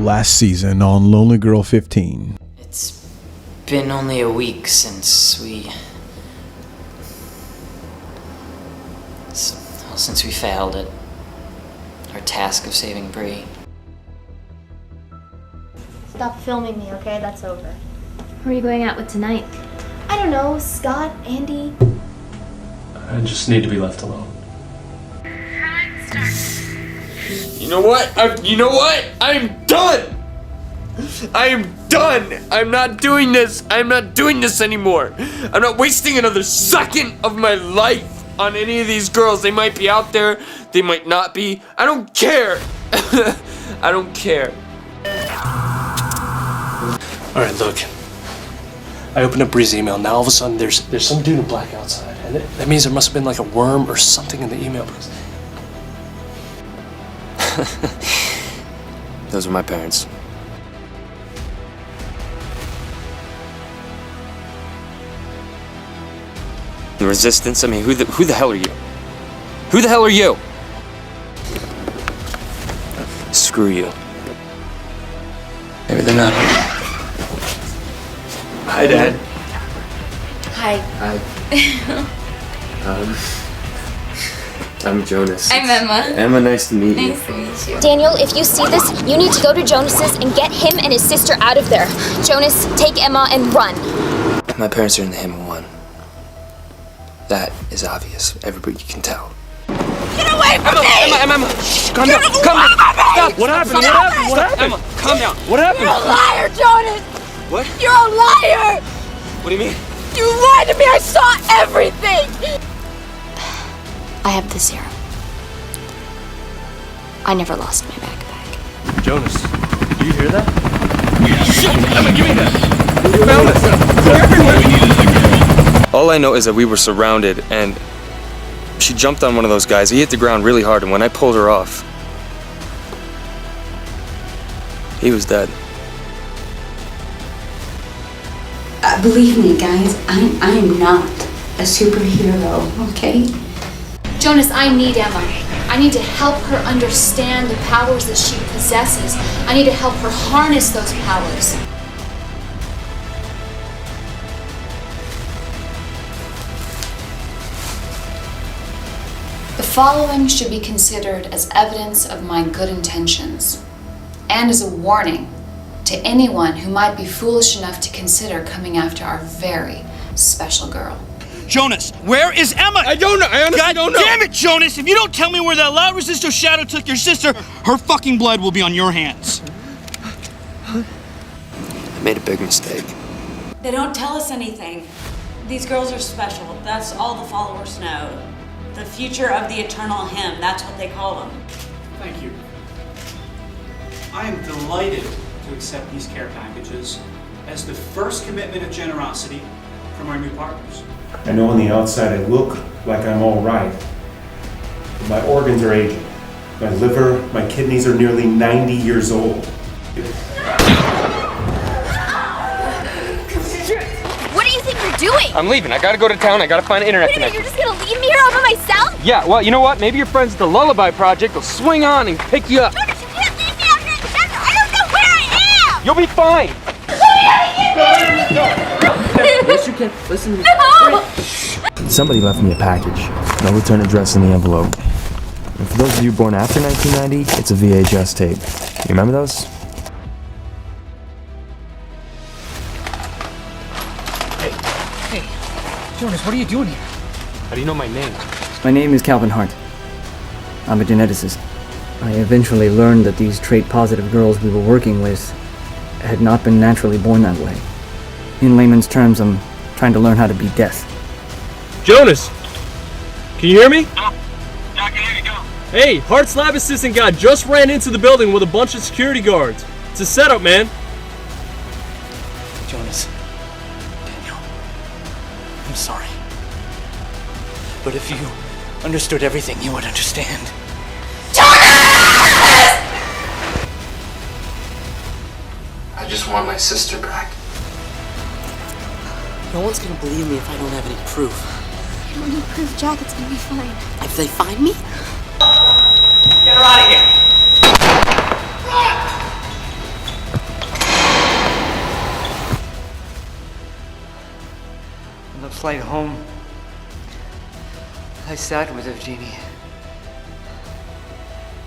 last season on lonelygirl15. It's been only a week since we failed at our task of saving Bree. Stop filming me, okay? That's over. Who are you going out with tonight? I don't know, Scott, Andy. I just need to be left alone. You know what? I'm done! I am done! I'm not doing this! I'm not doing this anymore! I'm not wasting another second of my life on any of these girls. They might be out there, they might not be. I don't care! I don't care. Alright, look. I opened up Bree's email, now all of a sudden there's some dude in black outside. And that means there must have been like a worm or something in the email. Those are my parents. The resistance? I mean, who the hell are you? Who the hell are you? Screw you. Maybe they're not. Hi, Dad. Hi. I'm Jonas. I'm Emma. Emma, nice to meet you. Nice to meet you. Daniel, if you see this, you need to go to Jonas's and get him and his sister out of there. Jonas, take Emma and run. My parents are in the Hammer one. That is obvious. Everybody can tell. Get away from me! Emma! Shh, calm down! Calm down! Stop! What happened? Emma, calm down! What happened? You're a liar, Jonas! What? You're a liar! What do you mean? You lied to me! I saw everything! I have the serum. I never lost my backpack. Jonas, did you hear that? Shit! Emma, give me that! You found us! They're everywhere! All I know is that we were surrounded, and she jumped on one of those guys. He hit the ground really hard, and when I pulled her off, he was dead. Believe me, guys, I'm not a superhero, okay? Jonas, I need Emma. I need to help her understand the powers that she possesses. I need to help her harness those powers. The following should be considered as evidence of my good intentions, and as a warning to anyone who might be foolish enough to consider coming after our very special girl. Jonas, where is Emma? I don't know. I honestly don't know. God damn it, Jonas! If you don't tell me where that loud resisto shadow took your sister, her fucking blood will be on your hands. I made a big mistake. They don't tell us anything. These girls are special. That's all the followers know. The future of the eternal hymn, that's what they call them. Thank you. I am delighted to accept these care packages as the first commitment of generosity from our new partners. I know on the outside I look like I'm all right, but my organs are aging. My liver, my kidneys are nearly 90 years old. What do you think you're doing? I'm leaving. I gotta go to town. I gotta find an internet Wait a minute, connection. you're just gonna leave me here all by myself? Yeah, well, you know what? Maybe your friends at the Lullaby Project will swing on and pick you up. Jonas, you can't leave me out here in the desert. I don't know where I am. You'll be fine. Yes, you can. Listen to me. No! Somebody left me a package. No return address in the envelope. And for those of you born after 1990, it's a VHS tape. You remember those? Hey, Jonas, what are you doing here? How do you know my name? My name is Calvin Hart. I'm a geneticist. I eventually learned that these trait-positive girls we were working with had not been naturally born that way. In layman's terms, I'm trying to learn how to be death. Jonas! Can you hear me? Yeah, I can hear you, go. Hey, Hart's lab assistant guy just ran into the building with a bunch of security guards. It's a setup, man. Jonas, Daniel, I'm sorry. But if you understood everything, you would understand. I just want my sister back. No one's gonna believe me if I don't have any proof. I don't need proof, Jack. It's gonna be fine. If they find me, Get her out of here! flight home, I sat with Evgenie.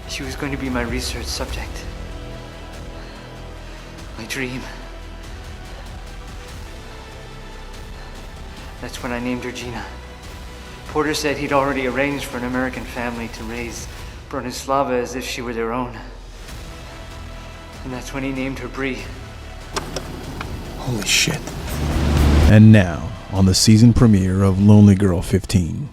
She was going to be my research subject. My dream. That's when I named her Gina. Porter said he'd already arranged for an American family to raise Bronislava as if she were their own. And that's when he named her Bree. Holy shit. And now, on the season premiere of Lonely Girl 15.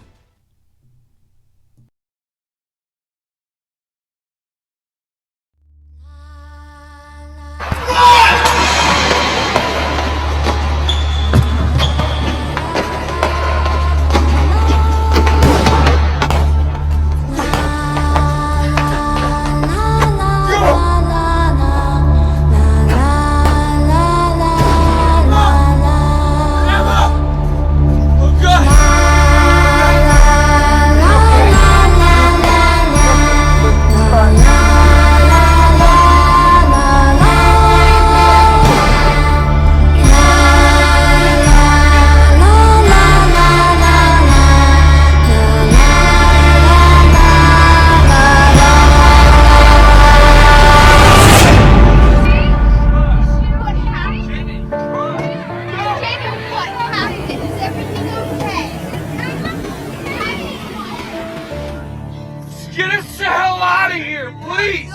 Get us the hell out of here, please!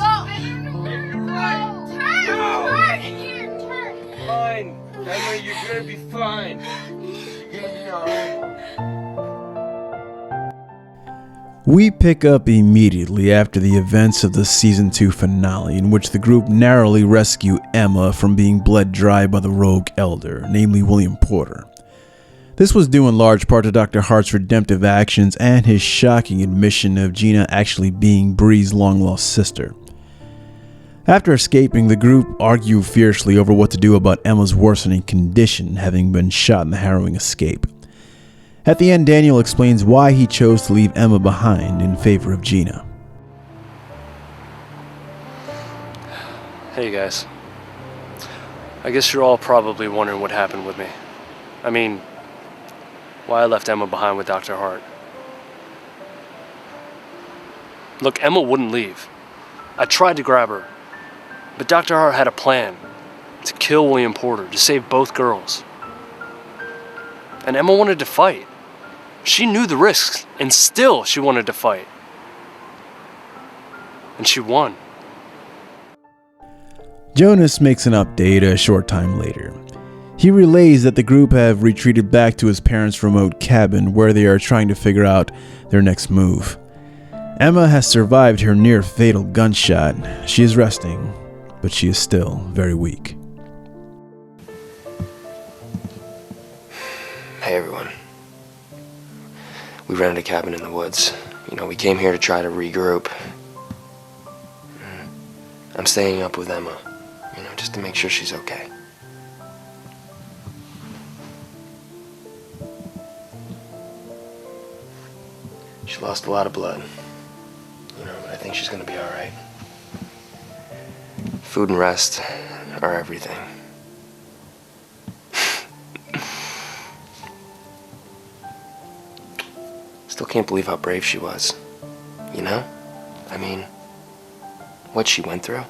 Fine. Emma, you're gonna be fine. You're gonna be alright. We pick up immediately after the events of the Season 2 finale, in which the group narrowly rescue Emma from being bled dry by the rogue elder, namely William Porter. This was due in large part to Dr. Hart's redemptive actions and his shocking admission of Gina actually being Bree's long-lost sister. After escaping, the group argue fiercely over what to do about Emma's worsening condition, having been shot in the harrowing escape. At the end, Daniel explains why he chose to leave Emma behind in favor of Gina. Hey guys. I guess you're all probably wondering what happened with me. I mean, why I left Emma behind with Dr. Hart. Look, Emma wouldn't leave. I tried to grab her, but Dr. Hart had a plan to kill William Porter, to save both girls. And Emma wanted to fight. She knew the risks, and still she wanted to fight. And she won. Jonas makes an update a short time later. He relays that the group have retreated back to his parents' remote cabin where they are trying to figure out their next move. Emma has survived her near-fatal gunshot. She is resting, but she is still very weak. Hey everyone. We rented a cabin in the woods. We came here to try to regroup. I'm staying up with Emma, just to make sure she's okay. She lost a lot of blood, but I think she's gonna be alright. Food and rest are everything. Still can't believe how brave she was, I mean, what she went through.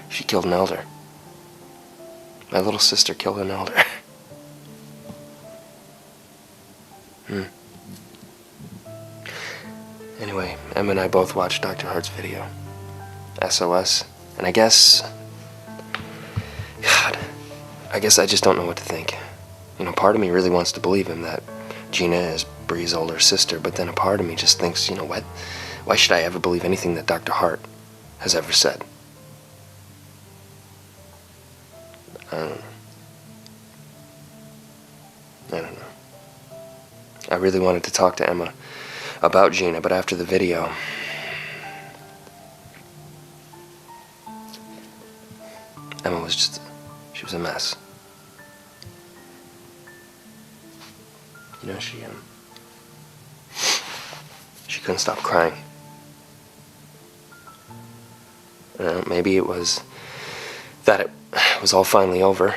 She killed an elder. My little sister killed an elder. Anyway, Emma and I both watched Dr. Hart's video, SOS, and I guess I just don't know what to think. Part of me really wants to believe him that Gina is Bree's older sister, but then a part of me just thinks, what? Why should I ever believe anything that Dr. Hart has ever said? I don't know. I really wanted to talk to Emma about Gina, but after the video, Emma was she was a mess. She couldn't stop crying. Maybe it was that it was all finally over.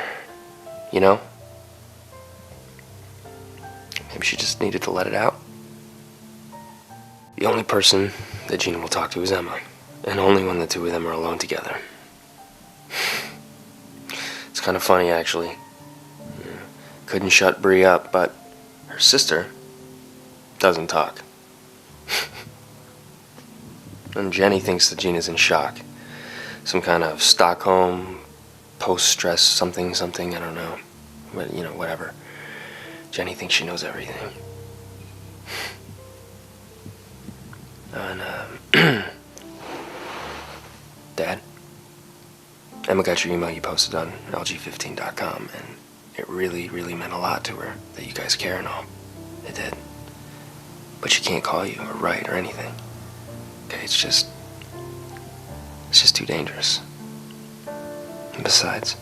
You know? Maybe she just needed to let it out. The only person that Gina will talk to is Emma, and only when the two of them are alone together. It's kind of funny, actually. Couldn't shut Bree up, but her sister doesn't talk. And Jenny thinks that Gina's in shock. Some kind of Stockholm post-stress something, I don't know. But, you know, whatever. Jenny thinks she knows everything. And, Dad, Emma got your email you posted on LG15.com, and it really, really meant a lot to her that you guys care and all. It did. But she can't call you or write or anything. Okay, it's just too dangerous. And besides,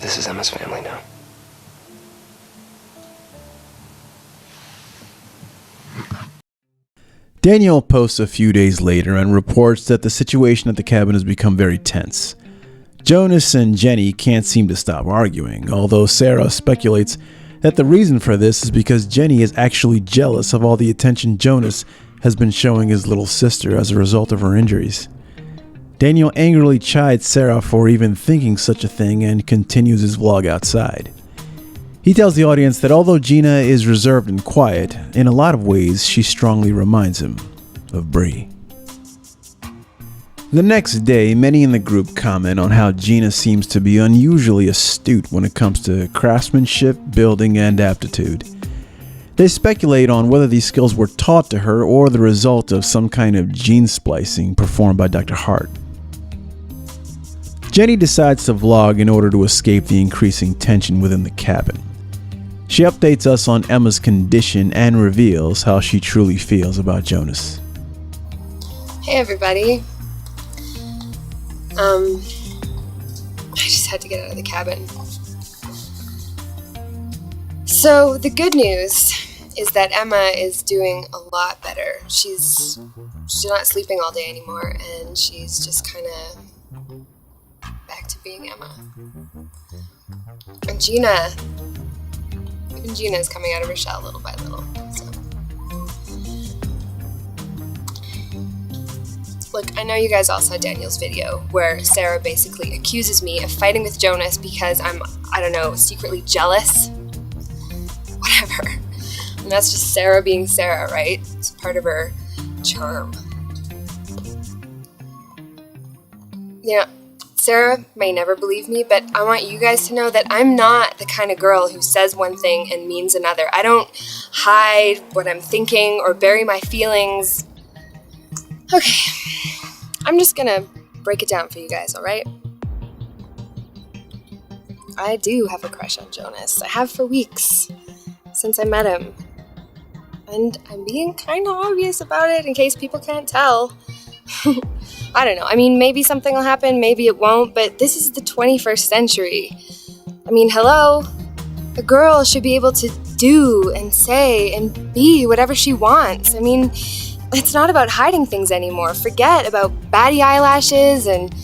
this is Emma's family now. Daniel posts a few days later and reports that the situation at the cabin has become very tense. Jonas and Jenny can't seem to stop arguing, although Sarah speculates that the reason for this is because Jenny is actually jealous of all the attention Jonas has been showing his little sister as a result of her injuries. Daniel angrily chides Sarah for even thinking such a thing and continues his vlog outside. He tells the audience that although Gina is reserved and quiet, in a lot of ways she strongly reminds him of Bree. The next day, many in the group comment on how Gina seems to be unusually astute when it comes to craftsmanship, building, and aptitude. They speculate on whether these skills were taught to her or the result of some kind of gene splicing performed by Dr. Hart. Jenny decides to vlog in order to escape the increasing tension within the cabin. She updates us on Emma's condition and reveals how she truly feels about Jonas. Hey everybody. I just had to get out of the cabin. So the good news is that Emma is doing a lot better. She's not sleeping all day anymore, and she's just kind of back to being Emma. And even Gina is coming out of her shell little by little. So. Look, I know you guys all saw Daniel's video where Sarah basically accuses me of fighting with Jonas because I'm, secretly jealous. Whatever. And that's just Sarah being Sarah, right? It's part of her charm. Yeah, Sarah may never believe me, but I want you guys to know that I'm not the kind of girl who says one thing and means another. I don't hide what I'm thinking or bury my feelings. Okay, I'm just gonna break it down for you guys, alright? I do have a crush on Jonas. I have for weeks, since I met him. And I'm being kind of obvious about it in case people can't tell. I don't know, maybe something will happen, maybe it won't, but this is the 21st century. Hello? A girl should be able to do and say and be whatever she wants. It's not about hiding things anymore. Forget about batty eyelashes and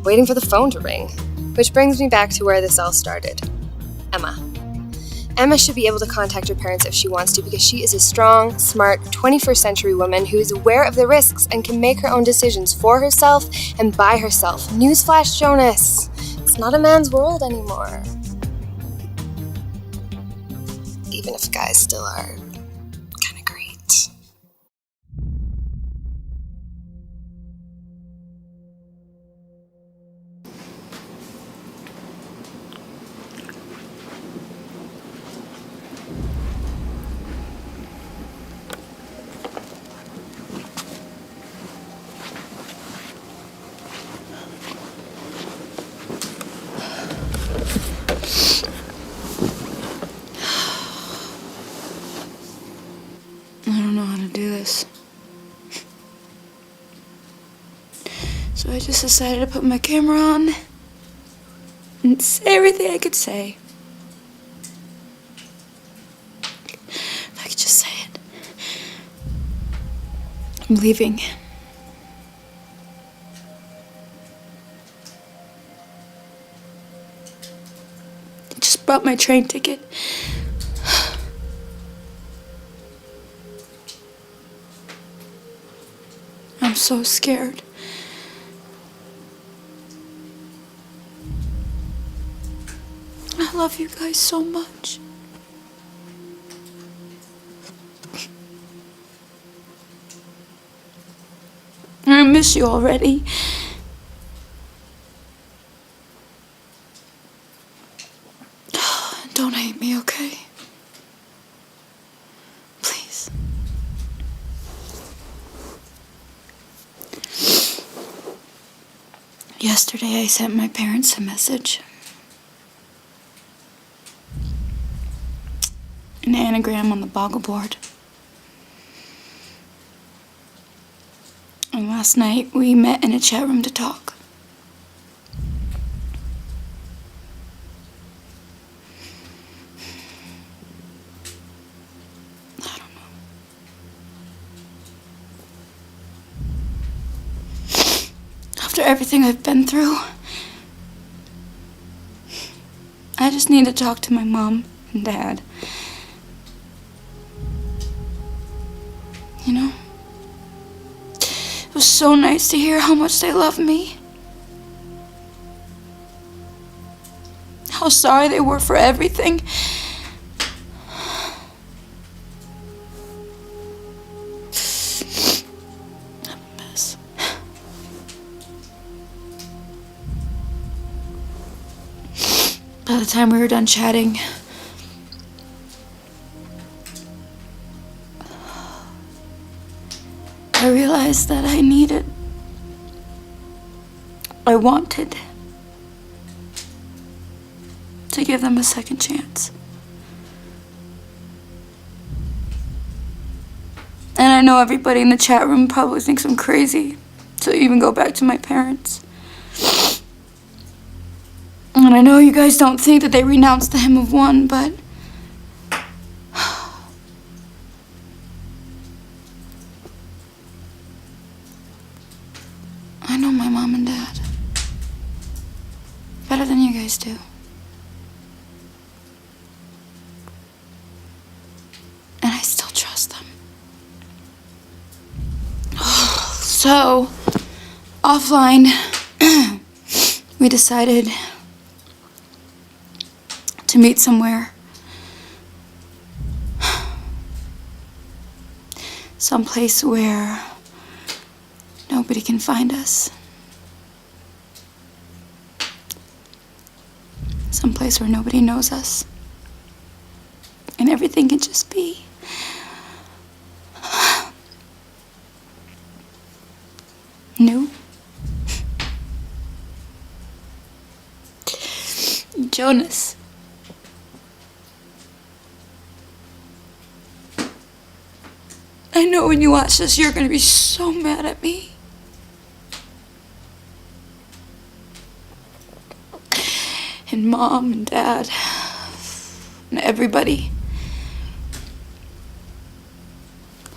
waiting for the phone to ring. Which brings me back to where this all started. Emma. Emma should be able to contact her parents if she wants to because she is a strong, smart, 21st century woman who is aware of the risks and can make her own decisions for herself and by herself. Newsflash, Jonas. It's not a man's world anymore. Even if guys still are kind of great. So I just decided to put my camera on and say everything I could say. If I could just say it. I'm leaving. about my train ticket. I'm so scared. I love you guys so much. I miss you already. Don't hate me, okay? Please. Yesterday I sent my parents a message. An anagram on the boggle board. And last night we met in a chat room to talk. I don't know. After everything I've been through, I just need to talk to my mom and dad. You know? It was so nice to hear how much they love me. How sorry they were for everything. I'm a mess. By the time we were done chatting, I realized that I wanted to give them a second chance. And I know everybody in the chat room probably thinks I'm crazy to even go back to my parents. And I know you guys don't think that they renounced the Hymn of One, but I know my mom and dad better than you guys do. And I still trust them. So, offline, we decided to meet somewhere. Someplace where nobody can find us. Someplace where nobody knows us. And everything can just be new. Jonas. I know when you watch this, you're gonna be so mad at me. And Mom and Dad and everybody.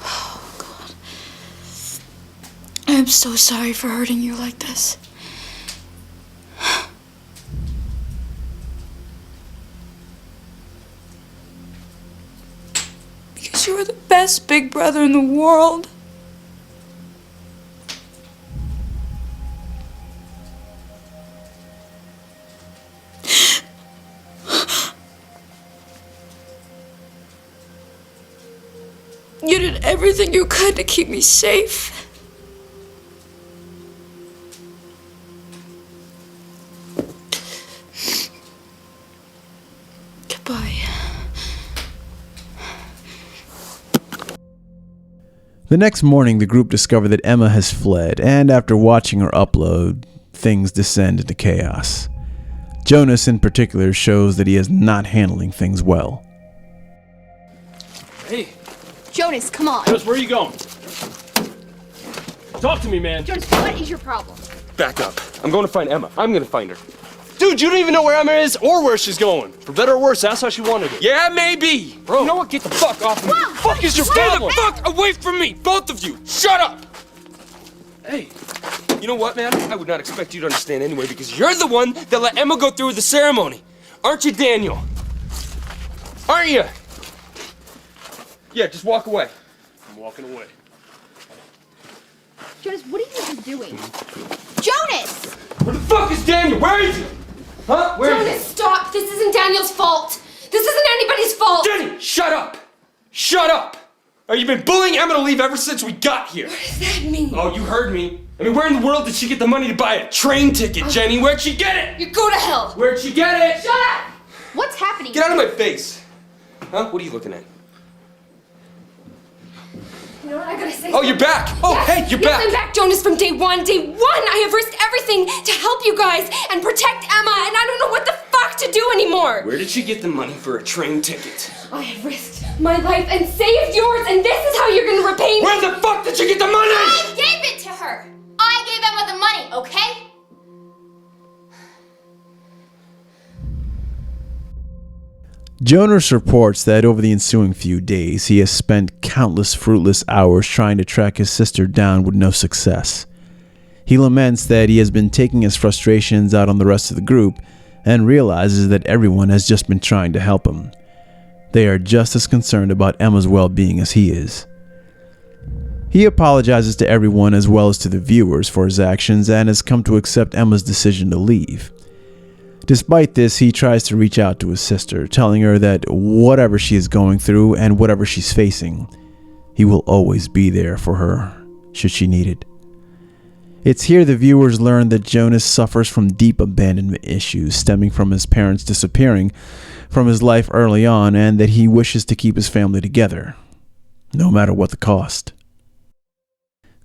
Oh, God. I'm so sorry for hurting you like this. Because you were the best big brother in the world. You did everything you could to keep me safe. Goodbye. The next morning, the group discovered that Emma has fled, and after watching her upload, things descend into chaos. Jonas, in particular, shows that he is not handling things well. Hey. Jonas, come on. Jonas, where are you going? Talk to me, man. Jonas, what is your problem? Back up. I'm going to find Emma. I'm going to find her. Dude, you don't even know where Emma is or where she's going. For better or worse, that's how she wanted it. Yeah, maybe. Bro. You know what? Get the fuck off me. Whoa, Fuck is your problem? Stay the fuck away from me, both of you. Shut up. Hey. You know what, man? I would not expect you to understand anyway because you're the one that let Emma go through with the ceremony. Aren't you, Daniel? Aren't you? Yeah, just walk away. I'm walking away. Jonas, what are you doing? Jonas! Where the fuck is Daniel? Where is he? Huh? Where is he? Jonas, stop! This isn't Daniel's fault! This isn't anybody's fault! Jenny, shut up! Shut up! You've been bullying Emma to leave ever since we got here. What does that mean? Oh, you heard me. I mean, where in the world did she get the money to buy a train ticket, Jenny? Where'd she get it? You go to hell! Where'd she get it? Shut up! What's happening? Get out of my face. Huh? What are you looking at? You know what? I gotta say. Oh, you're back! Oh, yes, hey, you're back! I'm back, Jonas, from day one. Day one! I have risked everything to help you guys and protect Emma, and I don't know what the fuck to do anymore! Where did she get the money for a train ticket? I have risked my life and saved yours, and this is how you're gonna repay me! Where the fuck did you get the money? I gave it to her! I gave Emma the money, okay? Jonas reports that over the ensuing few days, he has spent countless fruitless hours trying to track his sister down with no success. He laments that he has been taking his frustrations out on the rest of the group and realizes that everyone has just been trying to help him. They are just as concerned about Emma's well-being as he is. He apologizes to everyone as well as to the viewers for his actions and has come to accept Emma's decision to leave. Despite this, he tries to reach out to his sister, telling her that whatever she is going through and whatever she's facing, he will always be there for her, should she need it. It's here the viewers learn that Jonas suffers from deep abandonment issues stemming from his parents disappearing from his life early on, and that he wishes to keep his family together, no matter what the cost.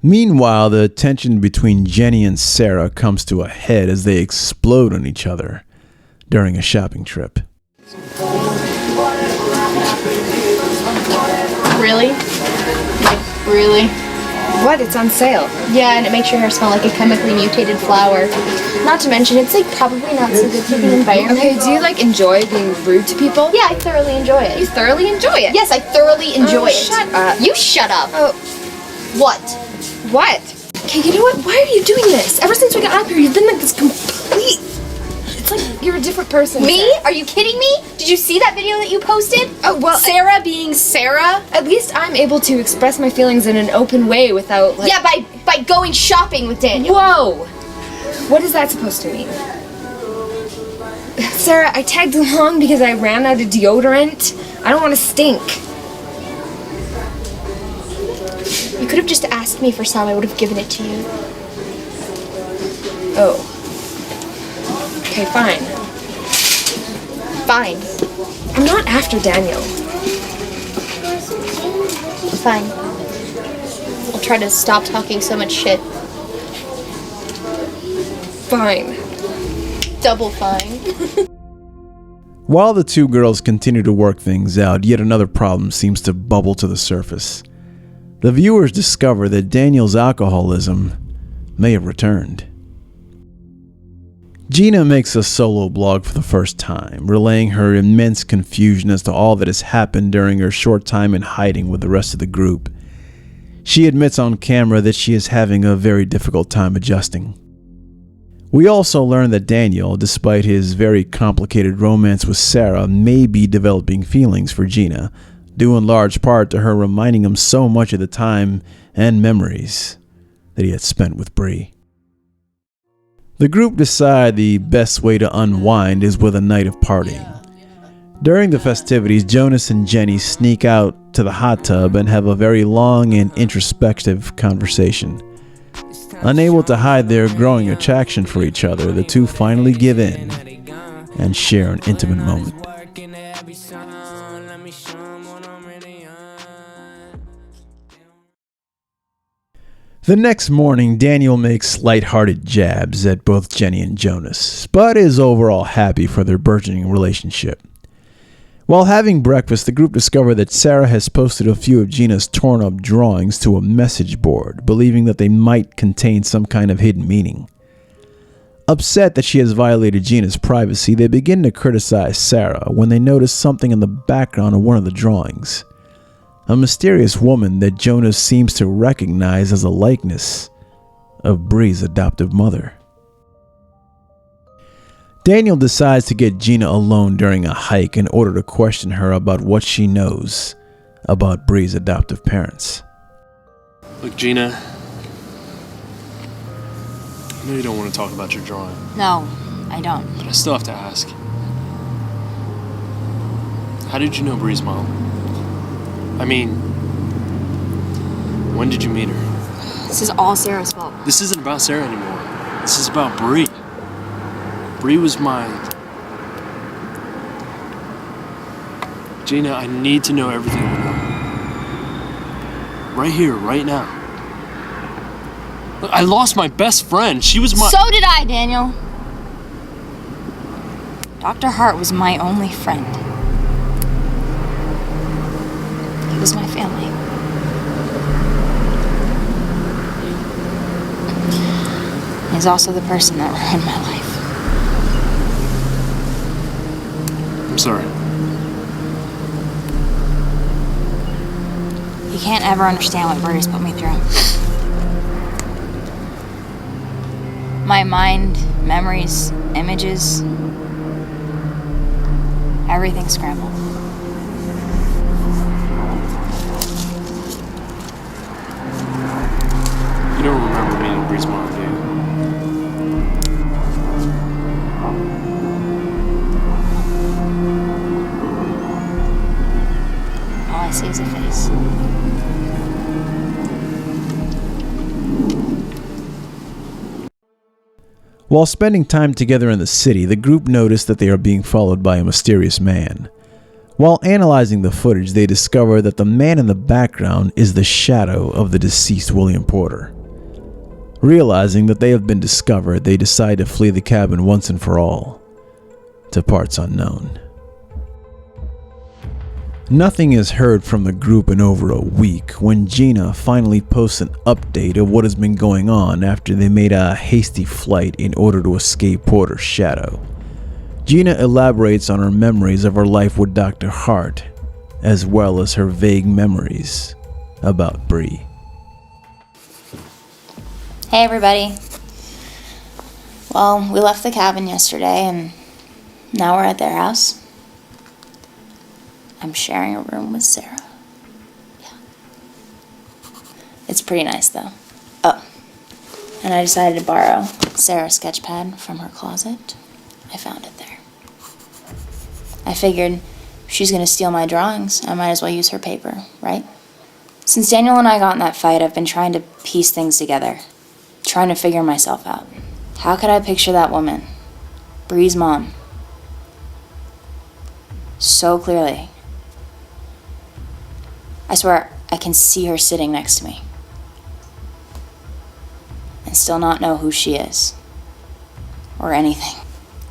Meanwhile, the tension between Jenny and Sarah comes to a head as they explode on each other during a shopping trip. Really? Like, really? What? It's on sale. Yeah, and it makes your hair smell like a chemically mutated flower. Not to mention, it's like probably not so good for the environment. Okay, do you like enjoy being rude to people? Yeah, I thoroughly enjoy it. You thoroughly enjoy it? Yes, I thoroughly enjoy it. Shut up. You shut up. Oh. What? What? Okay, you know what? Why are you doing this? Ever since we got up here, you've been like this complete... It's like you're a different person. Me? Sarah. Are you kidding me? Did you see that video that you posted? Oh, well... Sarah being Sarah? At least I'm able to express my feelings in an open way without, like... Yeah, by going shopping with Daniel. Whoa! What is that supposed to mean? Sarah, I tagged along because I ran out of deodorant. I don't want to stink. You could have just asked me for some. I would have given it to you. Oh. Okay, fine. Fine. I'm not after Daniel. Fine. I'll try to stop talking so much shit. Fine. Double fine. While the two girls continue to work things out, yet another problem seems to bubble to the surface. The viewers discover that Daniel's alcoholism may have returned. Gina makes a solo blog for the first time, relaying her immense confusion as to all that has happened during her short time in hiding with the rest of the group. She admits on camera that she is having a very difficult time adjusting. We also learn that Daniel, despite his very complicated romance with Sarah, may be developing feelings for Gina, due in large part to her reminding him so much of the time and memories that he had spent with Bree. The group decide the best way to unwind is with a night of partying. During the festivities, Jonas and Jenny sneak out to the hot tub and have a very long and introspective conversation. Unable to hide their growing attraction for each other, the two finally give in and share an intimate moment. The next morning, Daniel makes lighthearted jabs at both Jenny and Jonas, but is overall happy for their burgeoning relationship. While having breakfast, the group discover that Sarah has posted a few of Gina's torn-up drawings to a message board, believing that they might contain some kind of hidden meaning. Upset that she has violated Gina's privacy, they begin to criticize Sarah when they notice something in the background of one of the drawings. A mysterious woman that Jonas seems to recognize as a likeness of Bree's adoptive mother. Daniel decides to get Gina alone during a hike in order to question her about what she knows about Bree's adoptive parents. Look, Gina, I know you don't want to talk about your drawing. No, I don't. But I still have to ask. How did you know Bree's mom? I mean, when did you meet her? This is all Sarah's fault. This isn't about Sarah anymore. This is about Bree. Bree was mine. Gina, I need to know everything you know. Right here, right now. Look, I lost my best friend. She was my... So did I, Daniel. Dr. Hart was my only friend. He was my family. He's also the person that ruined my life. I'm sorry. You can't ever understand what Bree's put me through. My mind, memories, images, everything scrambled. You don't remember meeting Bree's mom, do you? All I see is a face. While spending time together in the city, the group noticed that they are being followed by a mysterious man. While analyzing the footage, they discover that the man in the background is the shadow of the deceased William Porter. Realizing that they have been discovered, they decide to flee the cabin once and for all, to parts unknown. Nothing is heard from the group in over a week when Gina finally posts an update of what has been going on after they made a hasty flight in order to escape Porter's shadow. Gina elaborates on her memories of her life with Dr. Hart, as well as her vague memories about Bree. Hey everybody. Well, we left the cabin yesterday and now we're at their house. I'm sharing a room with Sarah. Yeah. It's pretty nice though. Oh, and I decided to borrow Sarah's sketch pad from her closet. I found it there. I figured if she's gonna steal my drawings, I might as well use her paper, right? Since Daniel and I got in that fight, I've been trying to piece things together. Trying to figure myself out. How could I picture that woman, Bree's mom, so clearly? I swear I can see her sitting next to me and still not know who she is or anything.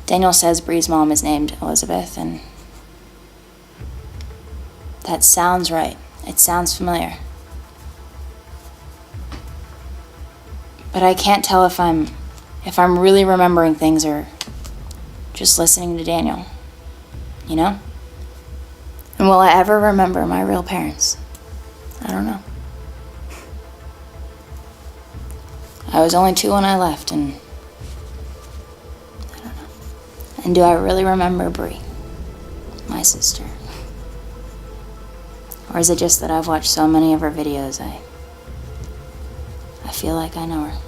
Daniel says Bree's mom is named Elizabeth, and that sounds right. It sounds familiar. But I can't tell if I'm really remembering things or just listening to Daniel, you know? And will I ever remember my real parents? I don't know. I was only 2 when I left, and I don't know. And do I really remember Bree, my sister? Or is it just that I've watched so many of her videos, I feel like I know her.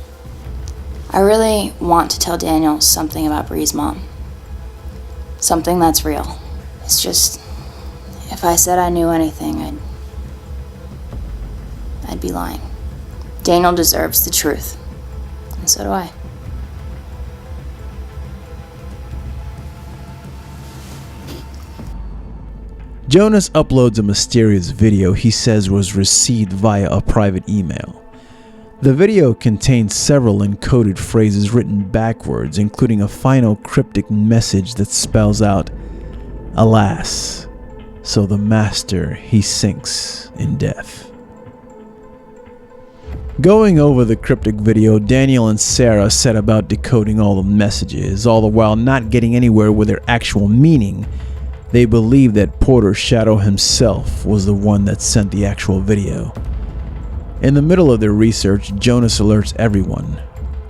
I really want to tell Daniel something about Bree's mom. Something that's real. It's just, if I said I knew anything, I'd be lying. Daniel deserves the truth, and so do I. Jonas uploads a mysterious video he says was received via a private email. The video contains several encoded phrases written backwards, including a final cryptic message that spells out, "Alas, so the master he sinks in death." Going over the cryptic video, Daniel and Sarah set about decoding all the messages, all the while not getting anywhere with their actual meaning. They believe that Porter's shadow himself was the one that sent the actual video. In the middle of their research, Jonas alerts everyone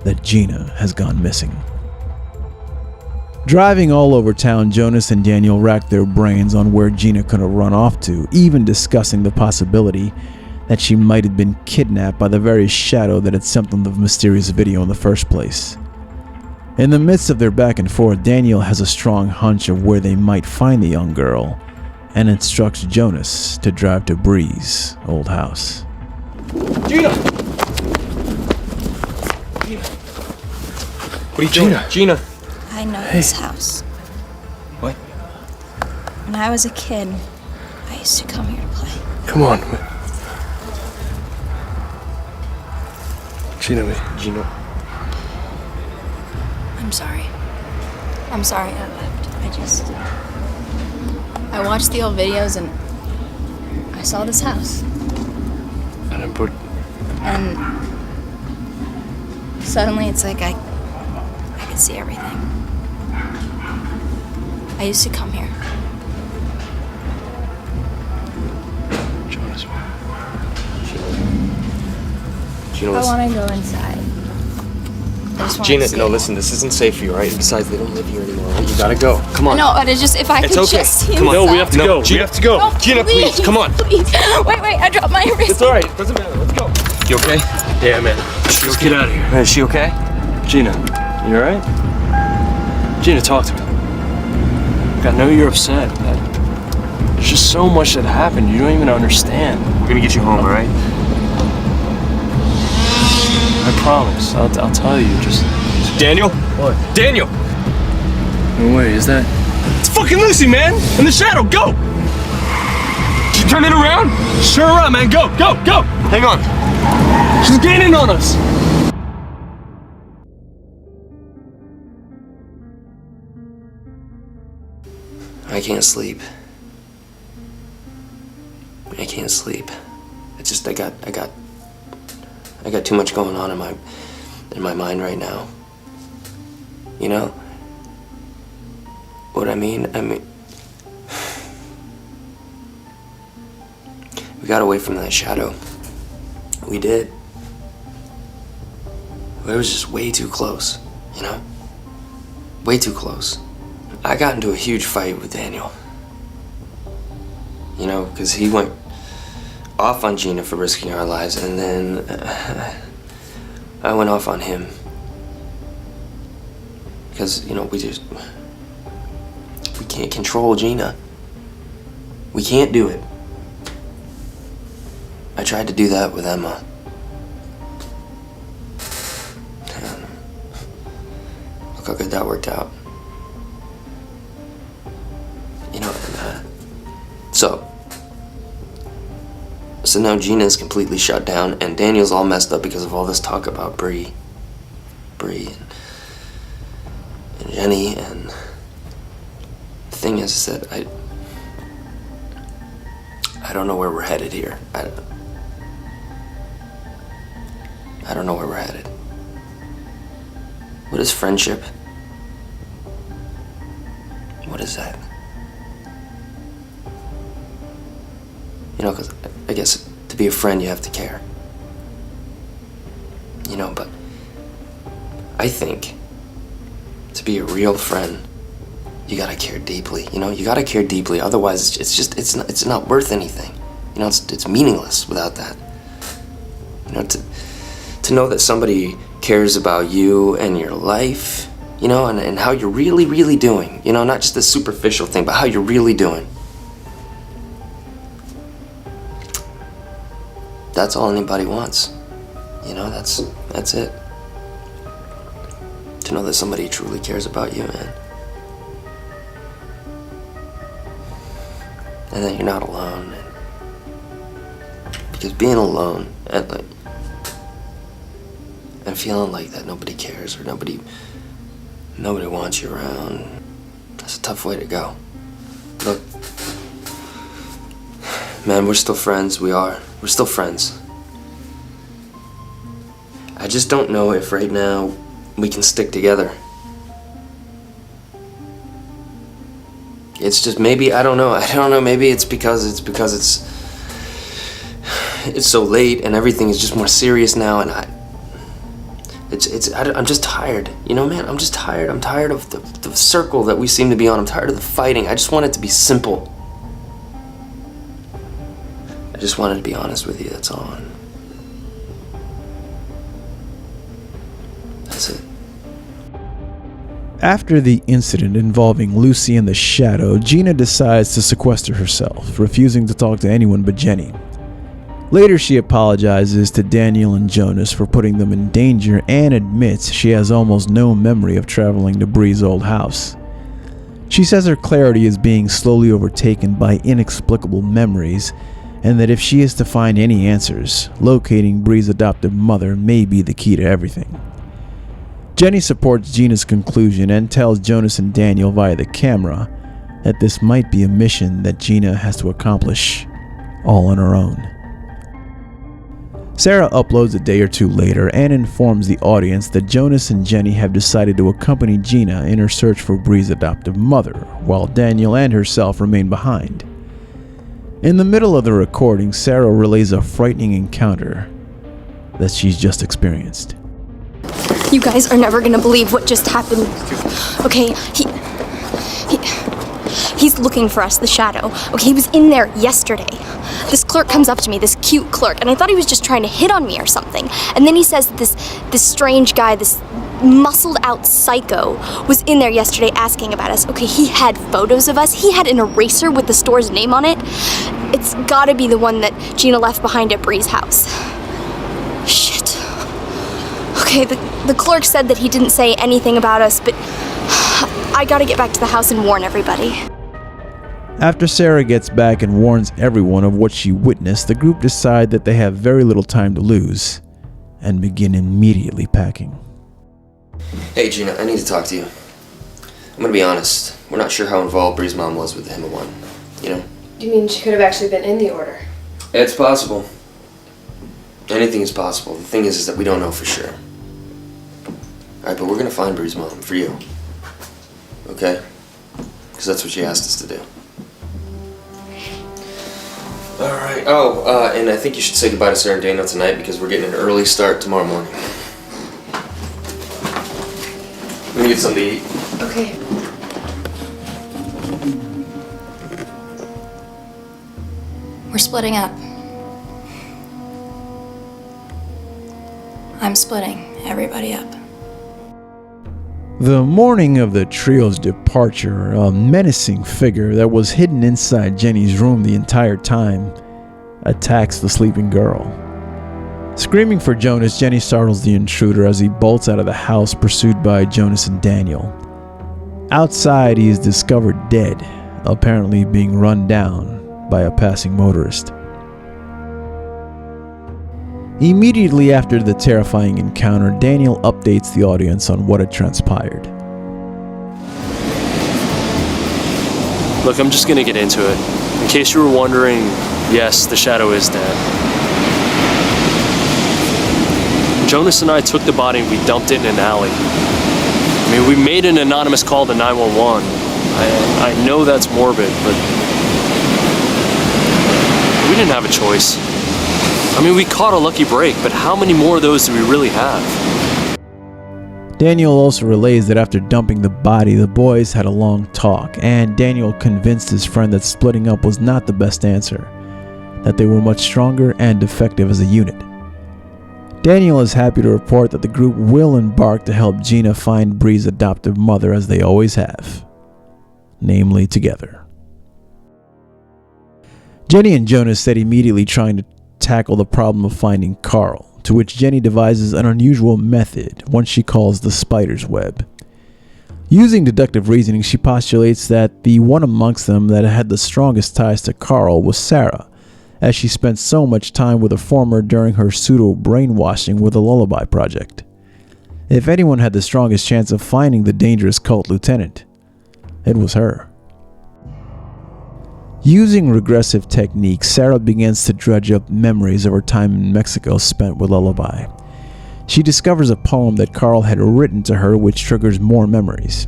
that Gina has gone missing. Driving all over town, Jonas and Daniel racked their brains on where Gina could have run off to, even discussing the possibility that she might have been kidnapped by the very shadow that had sent them the mysterious video in the first place. In the midst of their back and forth, Daniel has a strong hunch of where they might find the young girl and instructs Jonas to drive to Bree's old house. Gina! What are you doing? Gina! I know this house. What? When I was a kid, I used to come here to play. Come on. Gina. I'm sorry. I'm sorry I left. I watched the old videos and I saw this house. And suddenly it's like I could see everything. I used to come here. Jonas. I want to go inside. I just want Gina, to no, listen, this isn't safe for you, right? Besides, they don't live here anymore, right? You gotta go. Come on. No, but it's just if I It's could okay. just see Come on. inside. No, we have to go. Gina, We have to go. No, Gina, please, come on. Please. Wait, I dropped my wrist. It's alright, doesn't matter, let's go. You okay? Yeah, man. Let's get out of here. Is she okay? Gina, you alright? Gina, talk to me. Look, I know you're upset. There's just so much that happened. You don't even understand. We're gonna get you home, alright? I promise. I'll tell you. Just Daniel? What? Daniel! No way. Is that? It's fucking Lucy, man! In the shadow, go! She turn it around? Sure up, man. Go. Hang on. She's gaining on us. I can't sleep. I can't sleep. It's just I got too much going on in my mind right now. You know what I mean? We got away from that shadow. We did. It was just way too close, you know? Way too close. I got into a huge fight with Daniel. You know, because he went off on Gina for risking our lives, and then I went off on him. Because, you know, we can't control Gina. We can't do it. I tried to do that with Emma. And look how good that worked out. You know, so now Gina's completely shut down, and Daniel's all messed up because of all this talk about Bree and Jenny, and the thing is that I don't know where we're headed here. I don't know where we're headed. What is friendship? What is that? You know, because I guess to be a friend you have to care. You know, but I think to be a real friend, you gotta care deeply. You know, you gotta care deeply. Otherwise, it's not worth anything. You know, it's meaningless without that. You know, to know that somebody cares about you and your life, you know, and how you're really doing. You know, not just this superficial thing, but how you're really doing. That's all anybody wants. You know, that's it. To know that somebody truly cares about you, man. And that you're not alone. Because being alone and feeling like that nobody cares or nobody wants you around, that's a tough way to go. Look, man, we're still friends. We're still friends. I just don't know if right now we can stick together. It's just maybe, I don't know, maybe it's because it's so late and everything is just more serious now, and I'm just tired. You know, man, I'm just tired. I'm tired of the circle that we seem to be on. I'm tired of the fighting. I just want it to be simple. I just wanted to be honest with you, that's all. That's it. After the incident involving Lucy and the Shadow, Gina decides to sequester herself, refusing to talk to anyone but Jenny. Later, she apologizes to Daniel and Jonas for putting them in danger and admits she has almost no memory of traveling to Bree's old house. She says her clarity is being slowly overtaken by inexplicable memories, and that if she is to find any answers, locating Bree's adoptive mother may be the key to everything. Jenny supports Gina's conclusion and tells Jonas and Daniel via the camera that this might be a mission that Gina has to accomplish all on her own. Sarah uploads a day or two later and informs the audience that Jonas and Jenny have decided to accompany Gina in her search for Bree's adoptive mother, while Daniel and herself remain behind. In the middle of the recording, Sarah relays a frightening encounter that she's just experienced. You guys are never gonna believe what just happened. Okay, he's looking for us, the Shadow. Okay, he was in there yesterday. This clerk comes up to me, this cute clerk, and I thought he was just trying to hit on me or something. And then he says that this strange guy, this muscled out psycho, was in there yesterday asking about us. Okay, he had photos of us. He had an eraser with the store's name on it. It's gotta be the one that Gina left behind at Bree's house. Shit. Okay, the clerk said that he didn't say anything about us, but I gotta get back to the house and warn everybody. After Sarah gets back and warns everyone of what she witnessed, the group decide that they have very little time to lose and begin immediately packing. Hey Gina, I need to talk to you. I'm gonna be honest. We're not sure how involved Bree's mom was with the Hima one. You know? You mean she could have actually been in the order? It's possible. Anything is possible. The thing is that we don't know for sure. Alright, but we're gonna find Bree's mom for you. Okay? Because that's what she asked us to do. Alright. Oh, and I think you should say goodbye to Sarah and Daniel tonight because we're getting an early start tomorrow morning. Let me get something to eat. Okay. We're splitting up. I'm splitting everybody up. The morning of the trio's departure, a menacing figure that was hidden inside Jenny's room the entire time attacks the sleeping girl. Screaming for Jonas, Jenny startles the intruder as he bolts out of the house, pursued by Jonas and Daniel. Outside, he is discovered dead, apparently being run down by a passing motorist. Immediately after the terrifying encounter, Daniel updates the audience on what had transpired. Look, I'm just gonna get into it. In case you were wondering, yes, the Shadow is dead. Jonas and I took the body and we dumped it in an alley. I mean, we made an anonymous call to 911. I know that's morbid, but we didn't have a choice. I mean, we caught a lucky break, but how many more of those do we really have? Daniel also relays that after dumping the body, the boys had a long talk, and Daniel convinced his friend that splitting up was not the best answer, that they were much stronger and effective as a unit. Daniel is happy to report that the group will embark to help Gina find Bree's adoptive mother, as they always have, namely together. Jenny and Jonas said immediately trying to tackle the problem of finding Carl, to which Jenny devises an unusual method, one she calls the spider's web. Using deductive reasoning, she postulates that the one amongst them that had the strongest ties to Carl was Sarah, as she spent so much time with the former during her pseudo-brainwashing with the Lullaby project. If anyone had the strongest chance of finding the dangerous cult lieutenant, it was her. Using regressive techniques, Sarah begins to dredge up memories of her time in Mexico spent with Lullaby. She discovers a poem that Carl had written to her, which triggers more memories.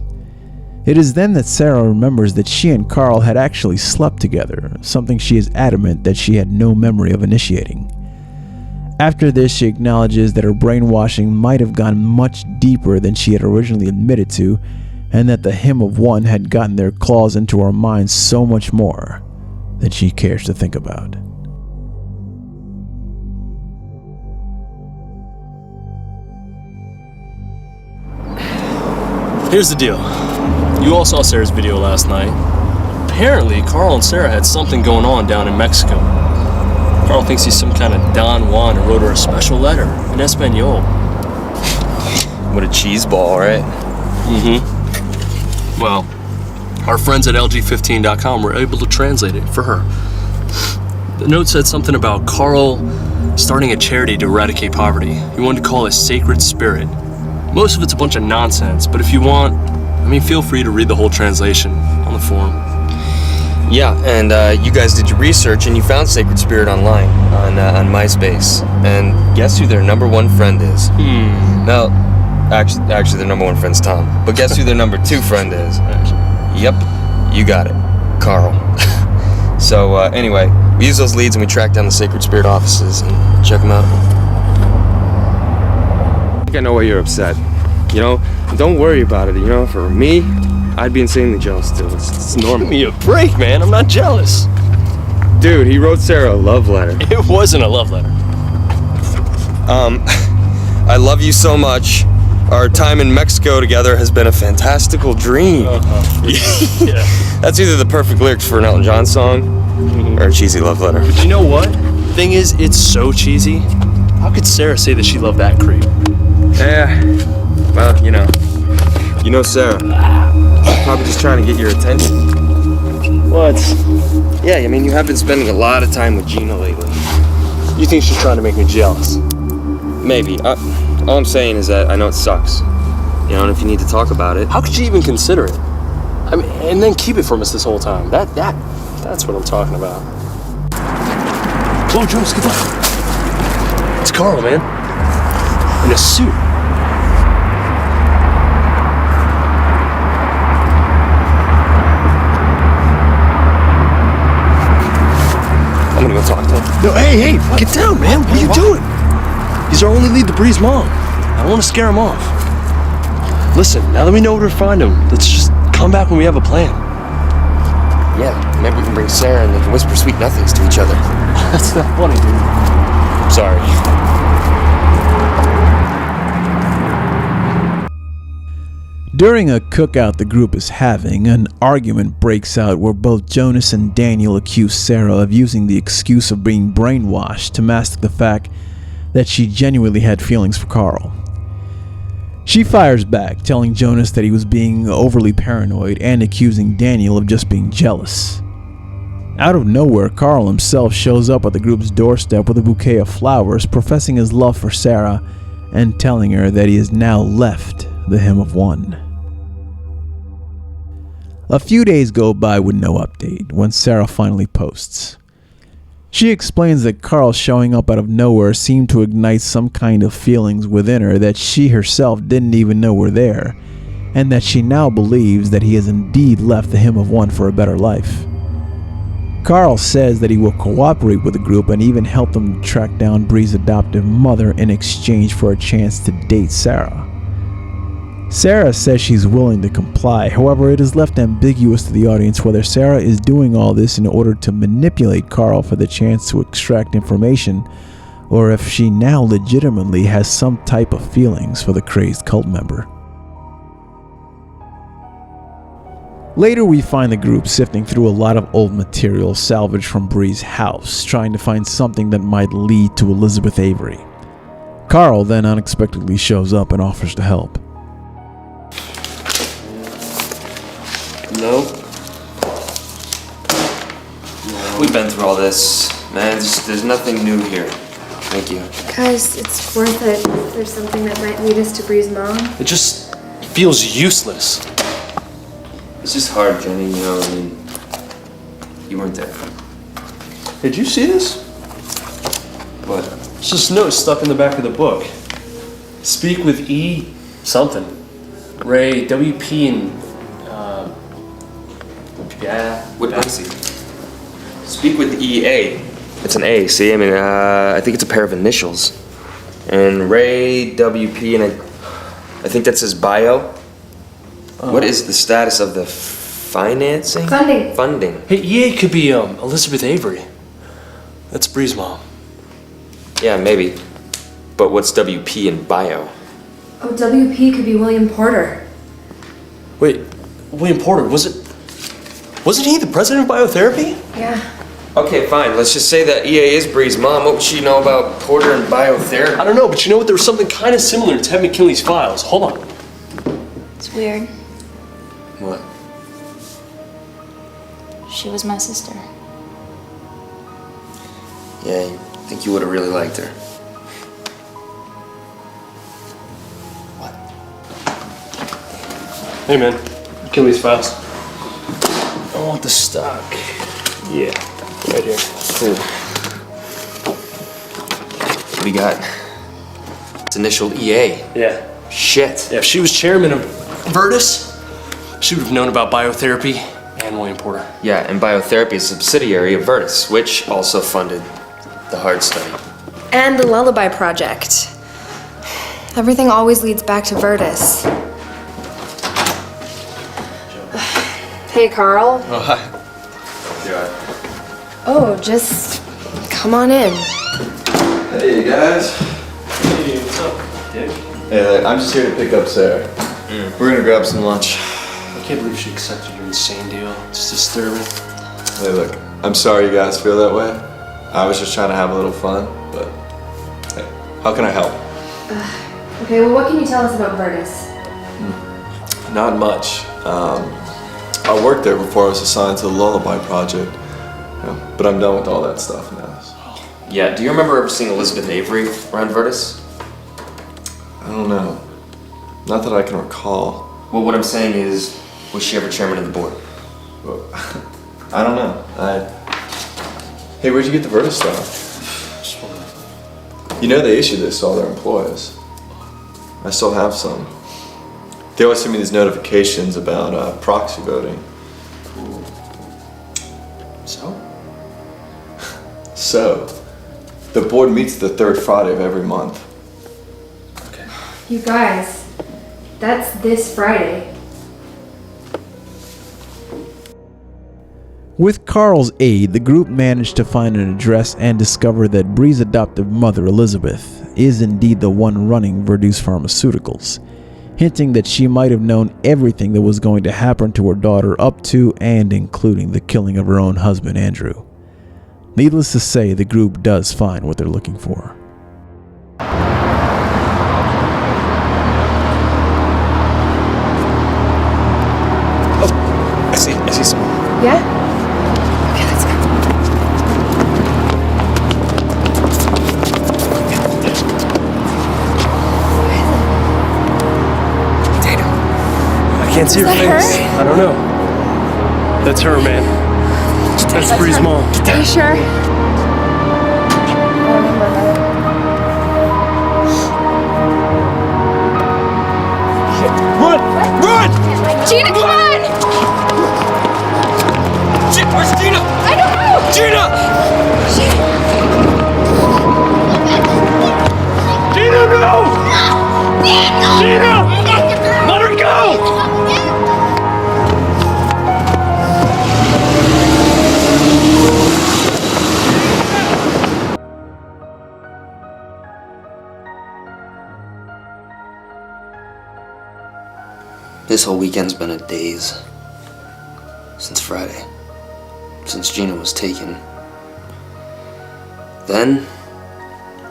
It is then that Sarah remembers that she and Carl had actually slept together, something she is adamant that she had no memory of initiating. After this, she acknowledges that her brainwashing might have gone much deeper than she had originally admitted to, and that the Hymn of One had gotten their claws into her mind so much more than she cares to think about. Here's the deal. You all saw Sarah's video last night. Apparently, Carl and Sarah had something going on down in Mexico. Carl thinks he's some kind of Don Juan who wrote her a special letter in Espanol. What a cheese ball, right? Mm-hmm. Well, our friends at LG15.com were able to translate it for her. The note said something about Carl starting a charity to eradicate poverty. He wanted to call it Sacred Spirit. Most of it's a bunch of nonsense, but if you want, feel free to read the whole translation on the forum. Yeah, and you guys did your research and you found Sacred Spirit online on MySpace. And guess who their #1 friend is? No, actually their #1 friend's Tom. But guess who their #2 friend is? Yep, you got it, Carl. So anyway, we use those leads and we track down the Sacred Spirit offices and check them out. I think I know why you're upset. Don't worry about it. For me, I'd be insanely jealous too. It's normal. Give me a break, man. I'm not jealous. Dude, he wrote Sarah a love letter. It wasn't a love letter. I love you so much. Our time in Mexico together has been a fantastical dream. Yeah. That's either the perfect lyrics for an Elton John song or a cheesy love letter. But you know what? Thing is, it's so cheesy. How could Sarah say that she loved that creep? Yeah. Well, you know Sarah. Probably just trying to get your attention. What? Yeah, you have been spending a lot of time with Gina lately. You think she's trying to make me jealous? Maybe. All I'm saying is that I know it sucks. And if you need to talk about it. How could she even consider it? And then keep it from us this whole time. That's what I'm talking about. Oh, Jonas, get up. It's Carl, man. In a suit. I'm gonna go talk to him. No, hey, get down, man. What are you doing? He's our only lead to Bree's mom. I don't want to scare him off. Listen, now that we know where to find him, let's just come back when we have a plan. Yeah, maybe we can bring Sarah and they can whisper sweet nothings to each other. That's not funny, dude. Sorry. During a cookout the group is having, an argument breaks out where both Jonas and Daniel accuse Sarah of using the excuse of being brainwashed to mask the fact that she genuinely had feelings for Carl. She fires back, telling Jonas that he was being overly paranoid and accusing Daniel of just being jealous. Out of nowhere, Carl himself shows up at the group's doorstep with a bouquet of flowers, professing his love for Sarah and telling her that he has now left the Hymn of One. A few days go by with no update when Sarah finally posts. She explains that Carl showing up out of nowhere seemed to ignite some kind of feelings within her that she herself didn't even know were there, and that she now believes that he has indeed left the Hymn of One for a better life. Carl says that he will cooperate with the group and even help them track down Bree's adoptive mother in exchange for a chance to date Sarah. Sarah says she's willing to comply, however it is left ambiguous to the audience whether Sarah is doing all this in order to manipulate Carl for the chance to extract information, or if she now legitimately has some type of feelings for the crazed cult member. Later we find the group sifting through a lot of old material salvaged from Bree's house, trying to find something that might lead to Elizabeth Avery. Carl then unexpectedly shows up and offers to help. No. We've been through all this, man. There's nothing new here. Thank you. Guys, it's worth it. There's something that might lead us to Bree's mom. It just feels useless. It's just hard, Jenny, you weren't there. Did you see this? What? It's just a note stuck in the back of the book. Speak with E something. Ray, WP, and yeah. What? Let's see. Speak with EA. It's an A, see? I mean, I think it's a pair of initials. And Ray, WP, and I think that says bio. What is the status of the financing? Funding. Hey, EA could be Elizabeth Avery. That's Bree's mom. Yeah, maybe. But what's WP in bio? Oh, WP could be William Porter. Wait, William Porter, wasn't he the president of biotherapy? Yeah. Okay, fine. Let's just say that EA is Bree's mom. What would she know about Porter and biotherapy? I don't know, but you know what? There was something kind of similar in Ted McKinley's files. Hold on. It's weird. What? She was my sister. Yeah, you think you would have really liked her. Hey, man. McKinley's files. I want the stock. Yeah, right here. Cool. What do you got? It's initial EA. Yeah. Shit. Yeah, if she was chairman of Virtus, she would have known about biotherapy and William Porter. Yeah, and biotherapy is a subsidiary of Virtus, which also funded the heart study. And the Lullaby project. Everything always leads back to Virtus. Hey, Carl. Oh, hi. Yeah. Oh, just come on in. Hey, guys. Hey, what's up, Dick? Hey, I'm just here to pick up Sarah. We're gonna grab some lunch. I can't believe she accepted your insane deal. It's disturbing. Hey, look, I'm sorry you guys feel that way. I was just trying to have a little fun, but hey, how can I help? Okay, well, what can you tell us about Virtus? Not much. I worked there before I was assigned to the Lullaby project, but I'm done with all that stuff now. Yeah, do you remember ever seeing Elizabeth Avery around Virtus? I don't know. Not that I can recall. Well, what I'm saying is, was she ever chairman of the board? Well, I don't know. Hey, where'd you get the Virtus stuff? You know they issue this to all their employees. I still have some. They always send me these notifications about proxy voting. So, the board meets the third Friday of every month. You guys, that's this Friday. With Carl's aid, the group managed to find an address and discover that Bree's adoptive mother, Elizabeth, is indeed the one running Verdus Pharmaceuticals, hinting that she might have known everything that was going to happen to her daughter up to and including the killing of her own husband, Andrew. Needless to say, the group does find what they're looking for. Oh, I see someone. Yeah? Okay, let's go. I can't see her face. I don't know. That's her, man. That's Bree's mom. Are you sure? Run! Run! Gina, come on! Where's Gina? I don't know! Gina! Gina, no! Gina! Let her go! This whole weekend's been a daze. Since Friday. Since Gina was taken. Then,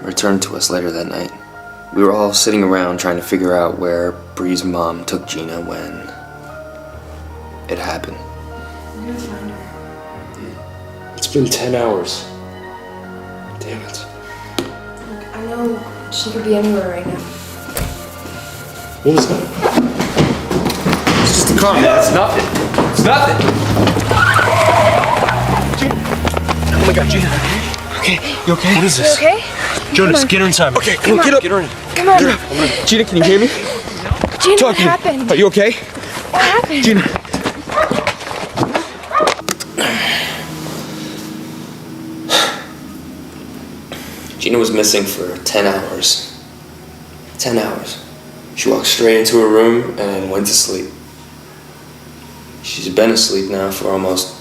returned to us later that night. We were all sitting around trying to figure out where Bree's mom took Gina when it happened. I'm gonna find her. It's been 10 hours. Damn it. Look, I know she could be anywhere right now. What was that? It's just a car, man. It's nothing. It's nothing. Oh my god, Gina. Okay, you okay? What is this? You okay? Jonas, Come on. get her inside. Okay, come on, get up. Get her in. Come on. Gina, can you hear me? Gina, Talk what to me. happened? Are you okay? What happened? Gina. Gina was missing for 10 hours. 10 hours. She walked straight into her room and went to sleep. She's been asleep now for almost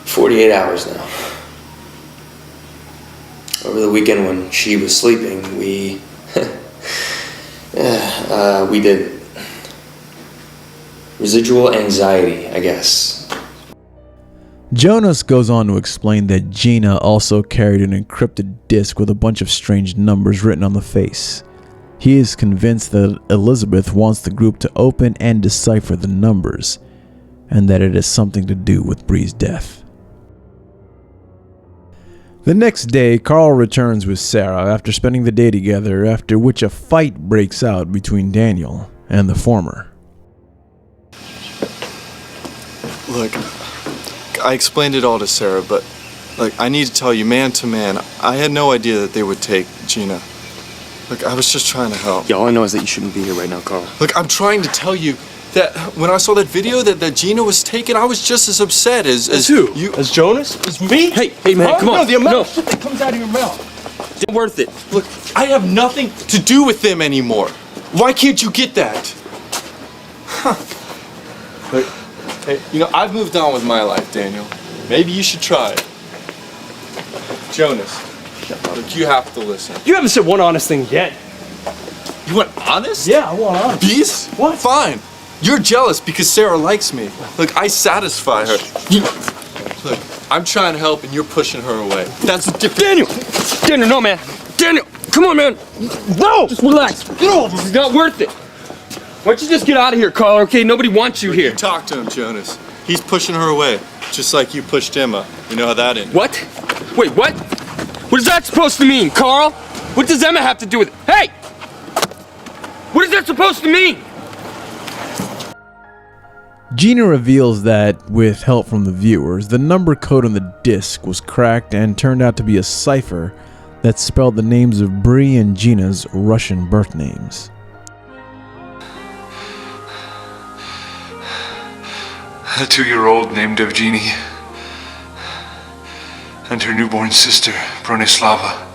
48 hours now. Over the weekend when she was sleeping, we did residual anxiety, I guess. Jonas goes on to explain that Gina also carried an encrypted disk with a bunch of strange numbers written on the face. He is convinced that Elizabeth wants the group to open and decipher the numbers, and that it has something to do with Bree's death. The next day, Carl returns with Sarah after spending the day together, after which a fight breaks out between Daniel and the former. Look, I explained it all to Sarah, but I need to tell you, man to man, I had no idea that they would take Gina. Look, I was just trying to help. Yeah, all I know is that you shouldn't be here right now, Carl. Look, I'm trying to tell you that when I saw that video that Gina was taken, I was just as upset as who? You. As Jonas? As me? Hey man, Huh? come on. No, the amount of shit that comes out of your mouth. It's worth it. Look, I have nothing to do with them anymore. Why can't you get that? Huh. Look, hey, I've moved on with my life, Daniel. Maybe you should try it. Jonas, look, you have to listen. You haven't said one honest thing yet. You want honest? Yeah, I want honest. Beast? What? Fine. You're jealous because Sarah likes me. Look, I satisfy her. Look, I'm trying to help and you're pushing her away. That's the difference. Daniel, no, man. Daniel, come on, man. No! Just relax. Get over it. It's not worth it. Why don't you just get out of here, Carl, okay? Nobody wants you here. You talk to him, Jonas. He's pushing her away, just like you pushed Emma. You know how that ended. What? Wait, what? What is that supposed to mean, Carl? What does Emma have to do with it? Hey! What is that supposed to mean? Gina reveals that, with help from the viewers, the number code on the disc was cracked and turned out to be a cipher that spelled the names of Bree and Gina's Russian birth names. A 2-year-old named Evgeny, and her newborn sister, Bronislava.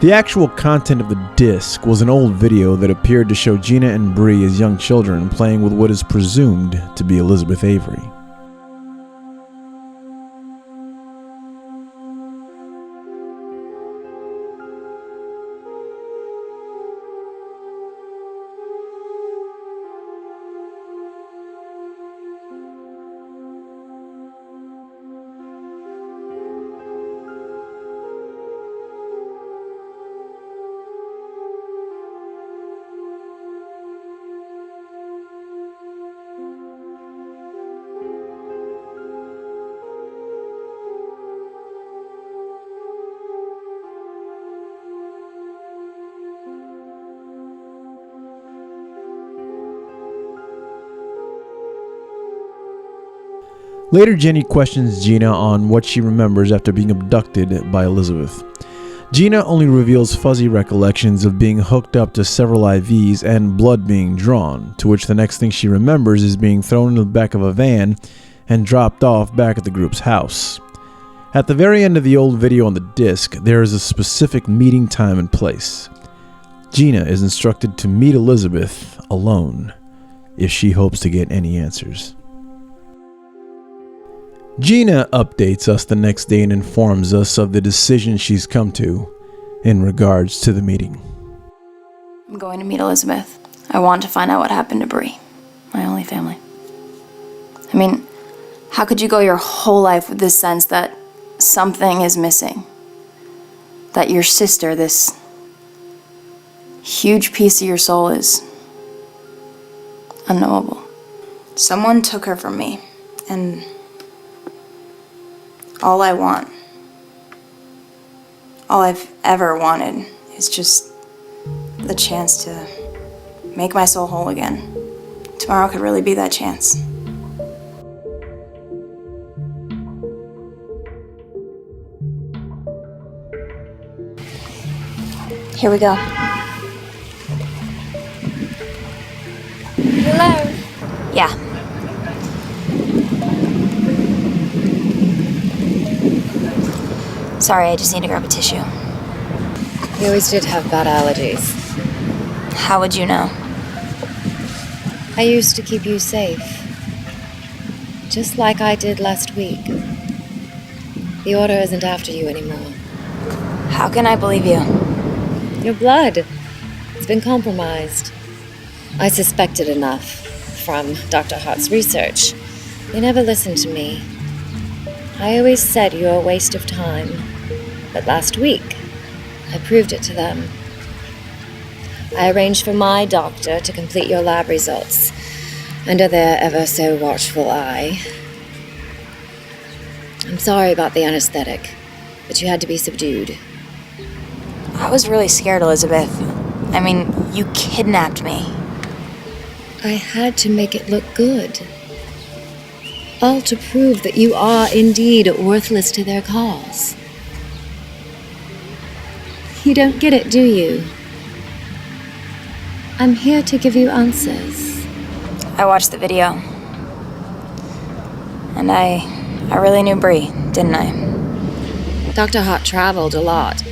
The actual content of the disc was an old video that appeared to show Gina and Bree as young children playing with what is presumed to be Elizabeth Avery. Later, Jenny questions Gina on what she remembers after being abducted by Elizabeth. Gina only reveals fuzzy recollections of being hooked up to several IVs and blood being drawn, to which the next thing she remembers is being thrown into the back of a van and dropped off back at the group's house. At the very end of the old video on the disc, there is a specific meeting time and place. Gina is instructed to meet Elizabeth alone if she hopes to get any answers. Gina updates us the next day and informs us of the decision she's come to in regards to the meeting. I'm going to meet Elizabeth. I want to find out what happened to Bree, my only family. I mean, how could you go your whole life with this sense that something is missing? That your sister, this huge piece of your soul, is unknowable. Someone took her from me, and all I want, all I've ever wanted, is just the chance to make my soul whole again. Tomorrow could really be that chance. Here we go. Hello. Sorry, I just need to grab a tissue. You always did have bad allergies. How would you know? I used to keep you safe. Just like I did last week. The Order isn't after you anymore. How can I believe you? Your blood. It's been compromised. I suspected enough from Dr. Hart's research. They never listened to me. I always said you were a waste of time. But last week, I proved it to them. I arranged for my doctor to complete your lab results under their ever so watchful eye. I'm sorry about the anesthetic, but you had to be subdued. I was really scared, Elizabeth. I mean, you kidnapped me. I had to make it look good. All to prove that you are indeed worthless to their cause. You don't get it, do you? I'm here to give you answers. I watched the video. And I really knew Bree, didn't I? Dr. Hart traveled a lot.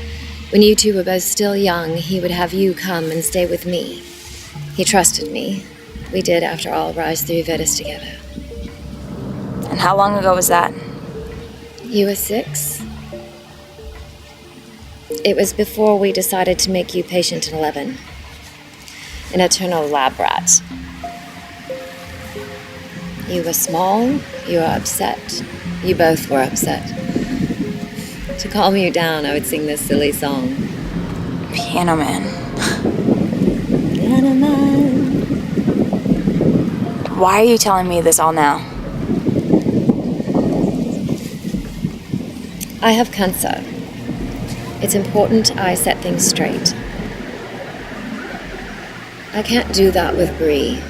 When you two were both still young, he would have you come and stay with me. He trusted me. We did, after all, rise through Vedas together. And how long ago was that? You were 6? It was before we decided to make you patient 11. An eternal lab rat. You were small, you were upset. You both were upset. To calm you down, I would sing this silly song. Piano Man. Piano Man. Why are you telling me this all now? I have cancer. It's important I set things straight. I can't do that with Bree.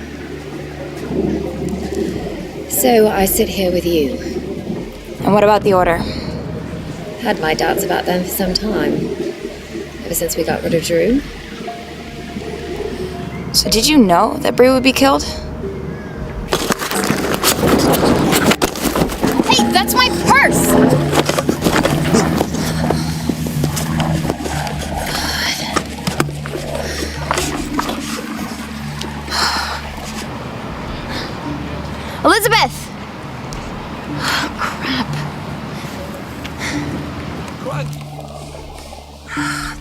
So I sit here with you. And what about the Order? Had my doubts about them for some time. Ever since we got rid of Drew. So did you know that Bree would be killed? Hey, that's my purse! Elizabeth! Oh, crap.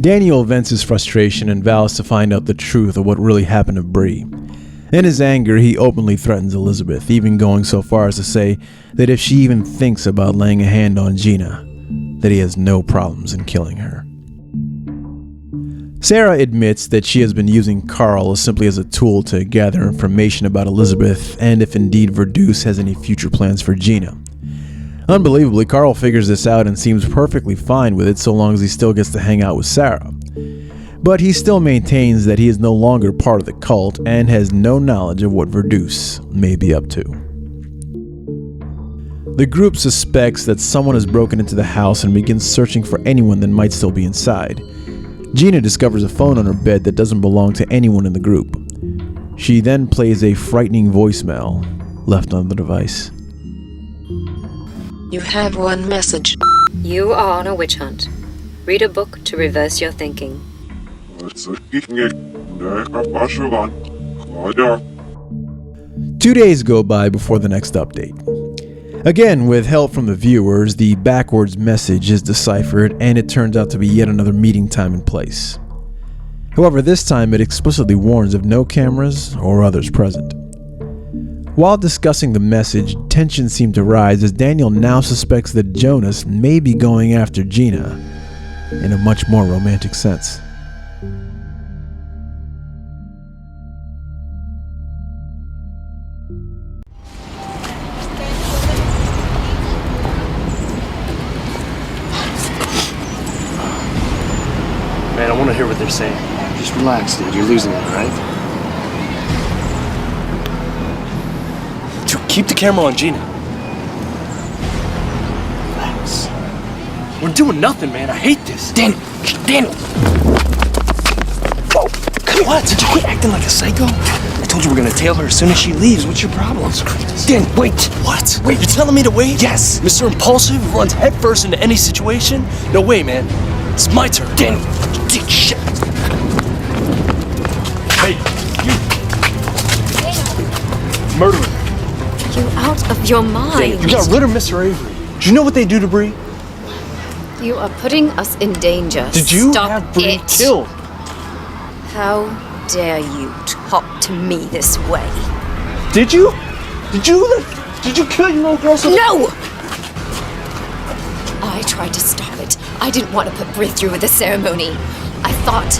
Daniel vents his frustration and vows to find out the truth of what really happened to Bree. In his anger, he openly threatens Elizabeth, even going so far as to say that if she even thinks about laying a hand on Gina, that he has no problems in killing her. Sarah admits that she has been using Carl simply as a tool to gather information about Elizabeth and if indeed Verdus has any future plans for Gina. Unbelievably, Carl figures this out and seems perfectly fine with it so long as he still gets to hang out with Sarah. But he still maintains that he is no longer part of the cult and has no knowledge of what Verdus may be up to. The group suspects that someone has broken into the house and begins searching for anyone that might still be inside. Gina discovers a phone on her bed that doesn't belong to anyone in the group. She then plays a frightening voicemail left on the device. You have one message. You are on a witch hunt. Read a book to reverse your thinking. 2 days go by before the next update. Again, with help from the viewers, the backwards message is deciphered and it turns out to be yet another meeting time and place. However, this time it explicitly warns of no cameras or others present. While discussing the message, tensions seem to rise as Daniel now suspects that Jonas may be going after Gina in a much more romantic sense. Man, I want to hear what they're saying. Just relax, dude. You're losing it, right? Dude, keep the camera on Gina. Relax. We're doing nothing, man. I hate this. Daniel! Whoa, What? Did you quit acting like a psycho? I told you we're gonna tail her as soon as she leaves. What's your problem? Dan, wait. What? Wait, you're telling me to wait? Yes. Mr. Impulsive runs headfirst into any situation? No way, man. It's my turn. Dan, dick shit. Hey, you. Murderer. You out of your mind. You got rid of Mr. Avery. Do you know what they do to Bree? You are putting us in danger. Did you Stop have Bree it. killed? How dare you talk to me this way? Did you? Did you kill your own girl? No! I tried to stop it. I didn't want to put Bree through with the ceremony. I thought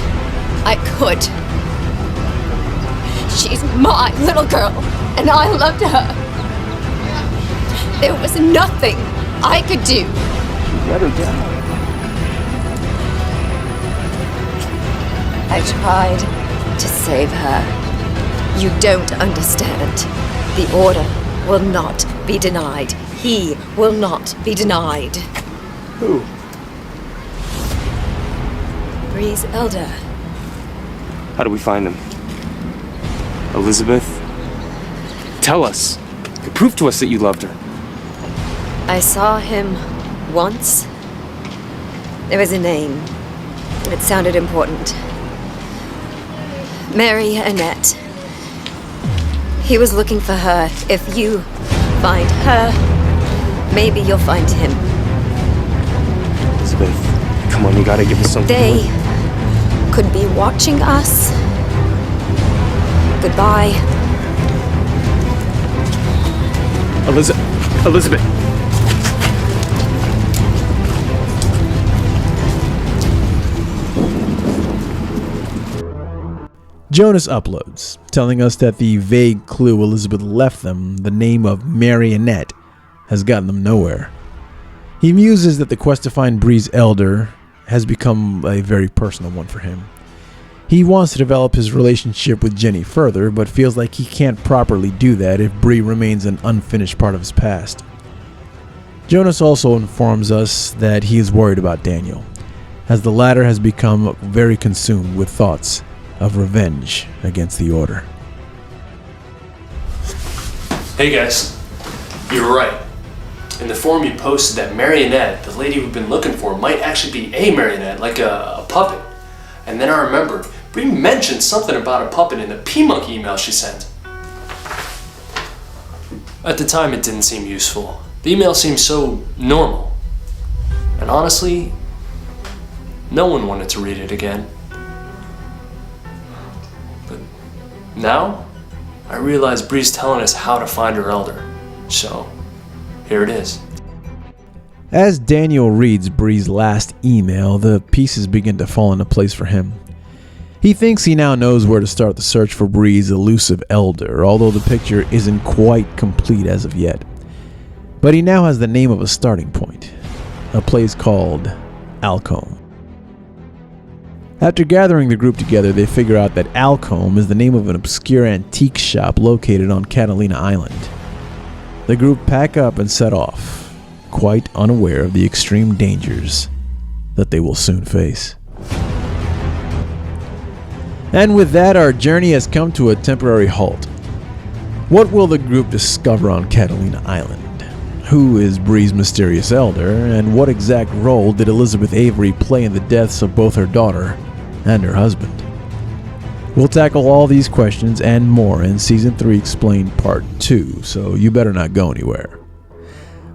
I could. She's my little girl, and I loved her. There was nothing I could do. Let her down. I tried to save her. You don't understand. The order will not be denied. He will not be denied. Who? Bree's elder. How do we find him? Elizabeth? Tell us. Prove to us that you loved her. I saw him once. There was a name. It sounded important. Mary Annette. He was looking for her. If you find her, maybe you'll find him. Elizabeth, come on, you gotta give us something. They could be watching us. Goodbye. Elizabeth. Jonas uploads, telling us that the vague clue Elizabeth left them, the name of Marionette, has gotten them nowhere. He muses that the quest to find Bree's elder has become a very personal one for him. He wants to develop his relationship with Jenny further, but feels like he can't properly do that if Bree remains an unfinished part of his past. Jonas also informs us that he is worried about Daniel, as the latter has become very consumed with thoughts of revenge against the Order. Hey guys, you're right. In the forum you posted that Marionette, the lady we've been looking for, might actually be a marionette, like a puppet. And then I remembered, Bree mentioned something about a puppet in the P-Monkey email she sent. At the time it didn't seem useful. The email seemed so normal. And honestly, no one wanted to read it again. But now, I realize Bree's telling us how to find her elder. So, here it is. As Daniel reads Bree's last email, the pieces begin to fall into place for him. He thinks he now knows where to start the search for Bree's elusive elder, although the picture isn't quite complete as of yet. But he now has the name of a starting point, a place called Alcombe. After gathering the group together, they figure out that Alcombe is the name of an obscure antique shop located on Catalina Island. The group pack up and set off, quite unaware of the extreme dangers that they will soon face. And with that, our journey has come to a temporary halt. What will the group discover on Catalina Island? Who is Bree's mysterious elder, and what exact role did Elizabeth Avery play in the deaths of both her daughter and her husband? We'll tackle all these questions and more in Season 3 Explained Part 2, so you better not go anywhere.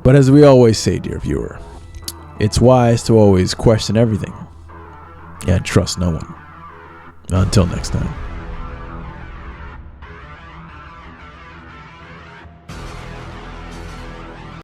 But as we always say, dear viewer, it's wise to always question everything and trust no one. Until next time.